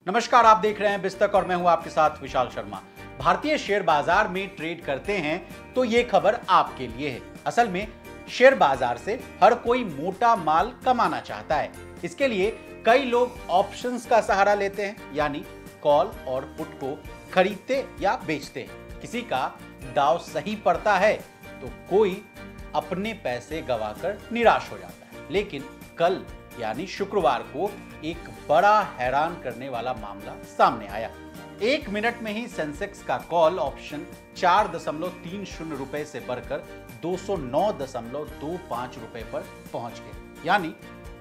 नमस्कार, आप देख रहे हैं बिस्तक और मैं हूं आपके साथ विशाल शर्मा। भारतीय शेयर बाजार में ट्रेड करते हैं तो ये खबर आपके लिए है। असल में शेयर बाजार से हर कोई मोटा माल कमाना चाहता है। इसके लिए कई लोग ऑप्शंस का सहारा लेते हैं, यानी कॉल और पुट को खरीदते या बेचते हैं। किसी का दांव सही पड़ता है तो कोई अपने पैसे गंवाकर निराश हो जाता है। लेकिन कल यानी शुक्रवार को एक बड़ा हैरान करने वाला मामला सामने आया। 1 मिनट में ही सेंसेक्स का कॉल ऑप्शन 4.30 रुपए से बढ़कर 209.25 रुपए पर पहुंच गया। यानी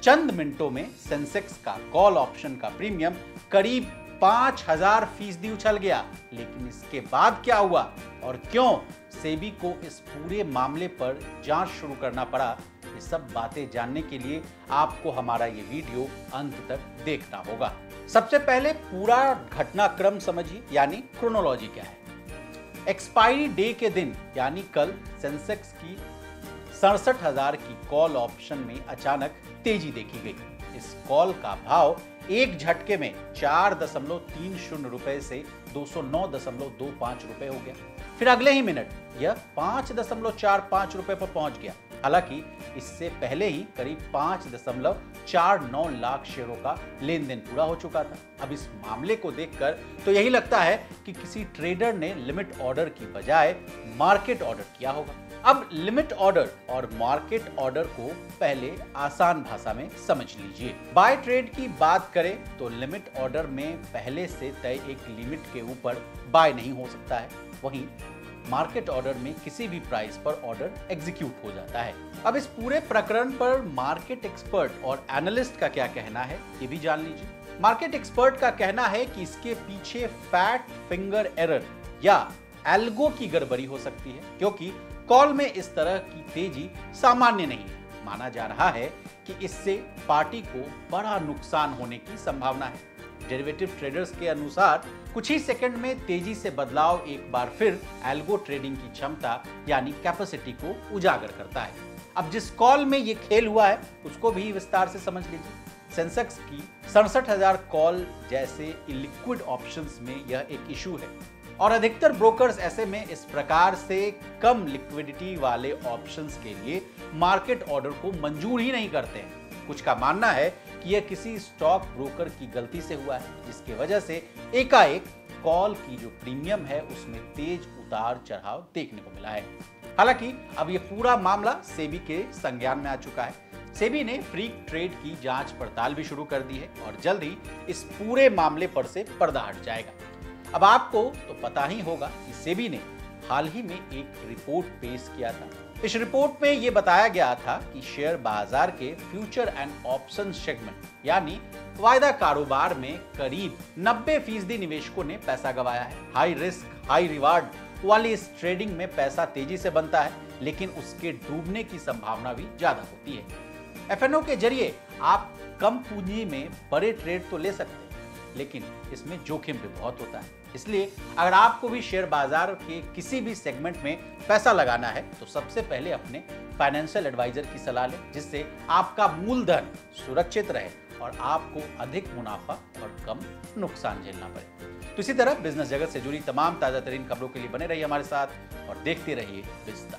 चंद मिनटों में सेंसेक्स का कॉल ऑप्शन का प्रीमियम करीब 5000% उछल गया। लेकिन इसके बाद क्या हुआ और क्यों सेबी को इस पूरे मामले पर जांच शुरू करना पड़ा, ये सब बातें जानने के लिए आपको हमारा ये वीडियो अंत तक देखना होगा। सबसे पहले पूरा घटनाक्रम समझिए, यानी क्रोनोलॉजी क्या है। एक्सपायरी डे के दिन यानी कल सेंसेक्स की 67,000 की कॉल ऑप्शन में अचानक तेजी देखी गई। इस कॉल का भाव एक झटके में 4.30 रुपए से 209.25 रुपए हो गया। फिर अगले ही मिनट यह 5.45 रुपए पर पहुंच गया। हालांकि इससे पहले ही करीब 5.49 लाख शेयरों का लेन देन पूरा हो चुका था। अब इस मामले को देखकर तो यही लगता है कि किसी ट्रेडर ने लिमिट ऑर्डर की बजाय मार्केट ऑर्डर किया होगा। अब लिमिट ऑर्डर और मार्केट ऑर्डर को पहले आसान भाषा में समझ लीजिए। बाय ट्रेड की बात करें तो लिमिट ऑर्डर में पहले से तय एक लिमिट के ऊपर बाय नहीं हो सकता है। वहीं मार्केट ऑर्डर में किसी भी प्राइस पर ऑर्डर एग्जीक्यूट हो जाता है। अब इस पूरे प्रकरण पर मार्केट एक्सपर्ट और एनालिस्ट का क्या कहना है, ये भी जान लीजिए। मार्केट एक्सपर्ट का कहना है कि इसके पीछे फैट फिंगर एरर या एल्गो की गड़बड़ी हो सकती है, क्योंकि कॉल में इस तरह की तेजी सामान्य नहीं है। माना जा रहा है कि इससे पार्टी को बड़ा नुकसान होने की संभावना है। डेरिवेटिव ट्रेडर्स के अनुसार कुछ ही सेकंड में तेजी से बदलाव एक बार फिर एल्गो ट्रेडिंग की क्षमता यानी कैपेसिटी को उजागर करता है। अब जिस कॉल में ये खेल हुआ है उसको भी विस्तार से समझ लीजिए। सेंसेक्स की 67,000 कॉल जैसे इलिक्विड ऑप्शंस में यह एक इशू है और अधिकतर ब्रोकर्स ऐसे में इस प्रकार से कम लिक्विडिटी वाले ऑप्शंस के लिए मार्केट ऑर्डर को मंजूर ही नहीं करते हैं। कुछ का मानना है कि यह किसी स्टॉक ब्रोकर की गलती से हुआ है, जिसकी वजह से एकाएक कॉल की जो प्रीमियम है उसमें तेज उतार चढ़ाव देखने को मिला है। हालांकि अब यह पूरा मामला सेबी के संज्ञान में आ चुका है। सेबी ने फ्रीक ट्रेड की जांच पड़ताल भी शुरू कर दी है और जल्द ही इस पूरे मामले पर से पर्दा हट जाएगा। अब आपको तो पता ही होगा कि सेबी ने हाल ही में एक रिपोर्ट पेश किया था। इस रिपोर्ट में यह बताया गया था कि शेयर बाजार के फ्यूचर एंड ऑप्शन सेगमेंट यानी वायदा कारोबार में करीब 90% निवेशकों ने पैसा गंवाया है। हाई रिस्क हाई रिवार्ड वाली इस ट्रेडिंग में पैसा तेजी से बनता है, लेकिन उसके डूबने की संभावना भी ज्यादा होती है। एफएनओ के जरिए आप कम पूंजी में बड़े ट्रेड तो ले सकते हैं, लेकिन इसमें जोखिम भी बहुत होता है। इसलिए अगर आपको भी शेयर बाजार के किसी भी सेगमेंट में पैसा लगाना है तो सबसे पहले अपने फाइनेंशियल एडवाइजर की सलाह लें, जिससे आपका मूलधन सुरक्षित रहे और आपको अधिक मुनाफा और कम नुकसान झेलना पड़े। तो इसी तरह बिजनेस जगत से जुड़ी तमाम ताजा तरीन खबरों के लिए बने रहिए हमारे साथ और देखते रहिए बिस्तर।